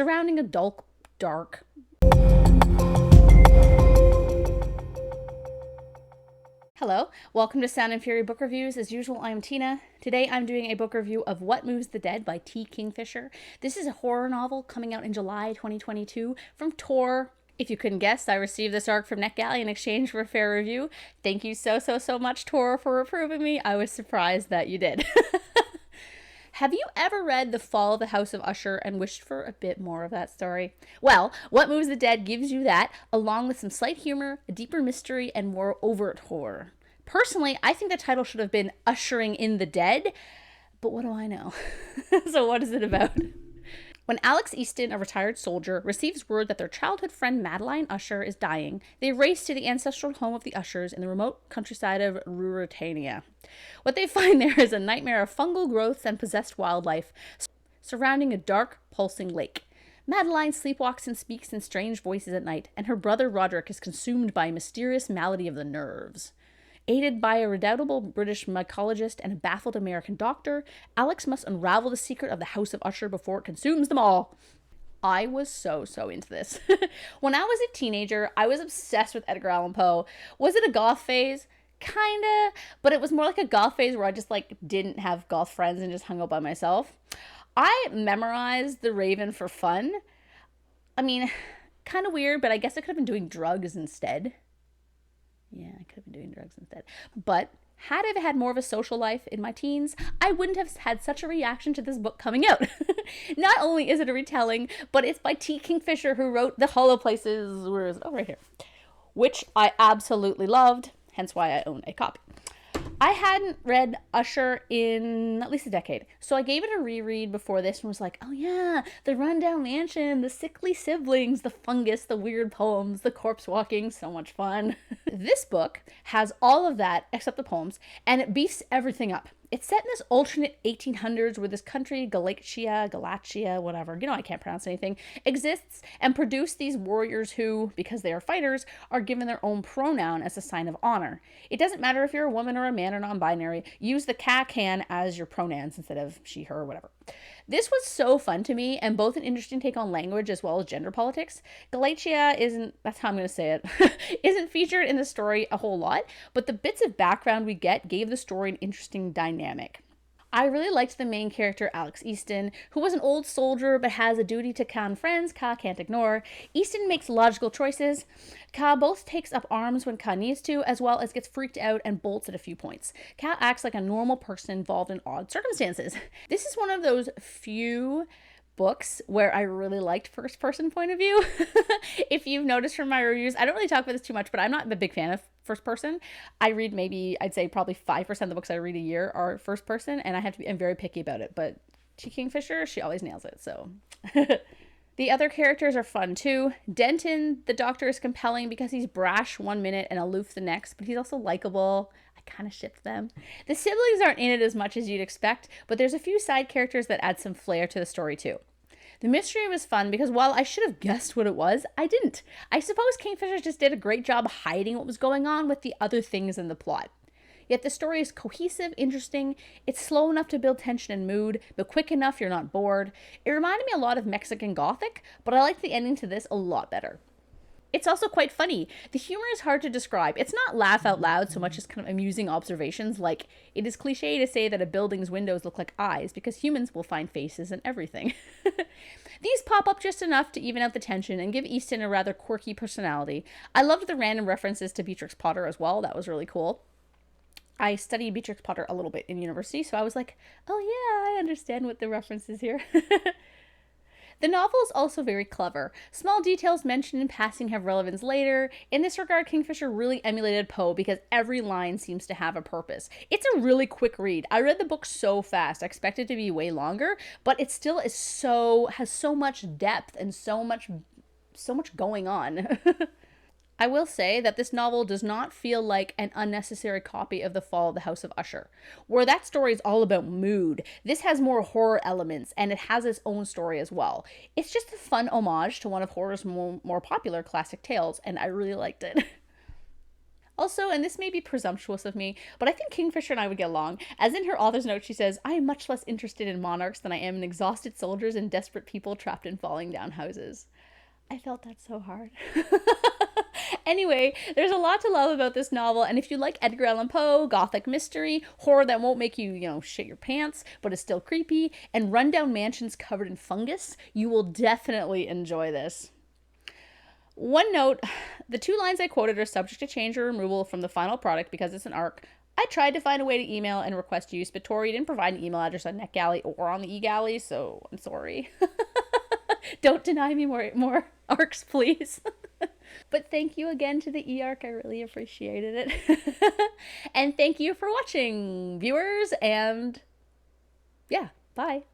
surrounding a dull, dark. Hello, welcome to Sound and Fury Book Reviews. As usual, I'm Tina. Today I'm doing a book review of What Moves the Dead by T. Kingfisher. This is a horror novel coming out in July 2022 from Tor. If you couldn't guess, I received this arc from NetGalley in exchange for a fair review. Thank you so much, Tor, for approving me. I was surprised that you did. Have you ever read The Fall of the House of Usher and wished for a bit more of that story? Well, What Moves the Dead gives you that, along with some slight humor, a deeper mystery, and more overt horror. Personally, I think the title should have been Ushering in the Dead, but what do I know? So what is it about? When Alex Easton, a retired soldier, receives word that their childhood friend Madeline Usher is dying, they race to the ancestral home of the Ushers in the remote countryside of Ruritania. What they find there is a nightmare of fungal growths and possessed wildlife surrounding a dark, pulsing lake. Madeline sleepwalks and speaks in strange voices at night, and her brother Roderick is consumed by a mysterious malady of the nerves. Aided by a redoubtable British mycologist and a baffled American doctor, Alex must unravel the secret of the House of Usher before it consumes them all. I was so into this. When I was a teenager, I was obsessed with Edgar Allan Poe. Was it a goth phase? Kinda, but it was more like a goth phase where I just didn't have goth friends and just hung out by myself. I memorized The Raven for fun. I mean, kind of weird, but I guess I could have been doing drugs instead. Yeah, I could have been doing drugs instead. But had I had more of a social life in my teens, I wouldn't have had such a reaction to this book coming out. Not only is it a retelling, but it's by T. Kingfisher, who wrote The Hollow Places, where is it? Oh, right here. Which I absolutely loved, hence why I own a copy. I hadn't read Usher in at least a decade, so I gave it a reread before this and was like, oh yeah, the rundown mansion, the sickly siblings, the fungus, the weird poems, the corpse walking, so much fun. This book has all of that except the poems, and it beefs everything up. It's set in this alternate 1800s where this country, Galatia, whatever, I can't pronounce anything, exists and produce these warriors who, because they are fighters, are given their own pronoun as a sign of honor. It doesn't matter if you're a woman or a man or non-binary, use the can as your pronouns instead of she, her, whatever. This was so fun to me, and both an interesting take on language as well as gender politics. Galatia that's how I'm going to say it, isn't featured in the story a whole lot, but the bits of background we get gave the story an interesting dynamic. I really liked the main character, Alex Easton, who was an old soldier but has a duty to Ka and friends Ka can't ignore. Easton makes logical choices. Ka both takes up arms when Ka needs to, as well as gets freaked out and bolts at a few points. Ka acts like a normal person involved in odd circumstances. This is one of those few books where I really liked first person point of view. If you've noticed from my reviews, I don't really talk about this too much, but I'm not a big fan of first person. I read I'd say probably 5% of the books I read a year are first person, and I'm very picky about it, but T. Kingfisher, she always nails it, so. The other characters are fun too. Denton, the doctor, is compelling because he's brash one minute and aloof the next, but he's also likable. I kind of ship them. The siblings aren't in it as much as you'd expect, but there's a few side characters that add some flair to the story too. The mystery was fun because while I should have guessed what it was, I didn't. I suppose Kingfisher just did a great job hiding what was going on with the other things in the plot. Yet the story is cohesive, interesting, it's slow enough to build tension and mood, but quick enough you're not bored. It reminded me a lot of Mexican Gothic, but I liked the ending to this a lot better. It's also quite funny. The humor is hard to describe. It's not laugh out loud so much as kind of amusing observations, like it is cliche to say that a building's windows look like eyes because humans will find faces in everything. These pop up just enough to even out the tension and give Easton a rather quirky personality. I loved the random references to Beatrix Potter as well. That was really cool. I studied Beatrix Potter a little bit in university, so I was like, oh yeah, I understand what the reference is here. The novel is also very clever. Small details mentioned in passing have relevance later. In this regard, Kingfisher really emulated Poe because every line seems to have a purpose. It's a really quick read. I read the book so fast. I expected it to be way longer, but it still has so much depth and so much going on. I will say that this novel does not feel like an unnecessary copy of The Fall of the House of Usher, where that story is all about mood. This has more horror elements, and it has its own story as well. It's just a fun homage to one of horror's more popular classic tales, and I really liked it. Also, and this may be presumptuous of me, but I think Kingfisher and I would get along. As in her author's note, she says, I am much less interested in monarchs than I am in exhausted soldiers and desperate people trapped in falling down houses. I felt that so hard. Anyway, there's a lot to love about this novel, and if you like Edgar Allan Poe, gothic mystery, horror that won't make you, shit your pants, but is still creepy, and rundown mansions covered in fungus, you will definitely enjoy this. One note, the 2 lines I quoted are subject to change or removal from the final product because it's an ARC. I tried to find a way to email and request use, but Tori didn't provide an email address on NetGalley or on the eGalley, so I'm sorry. Don't deny me more ARCs, please. But thank you again to the eARC. I really appreciated it. And thank you for watching, viewers, and yeah, bye.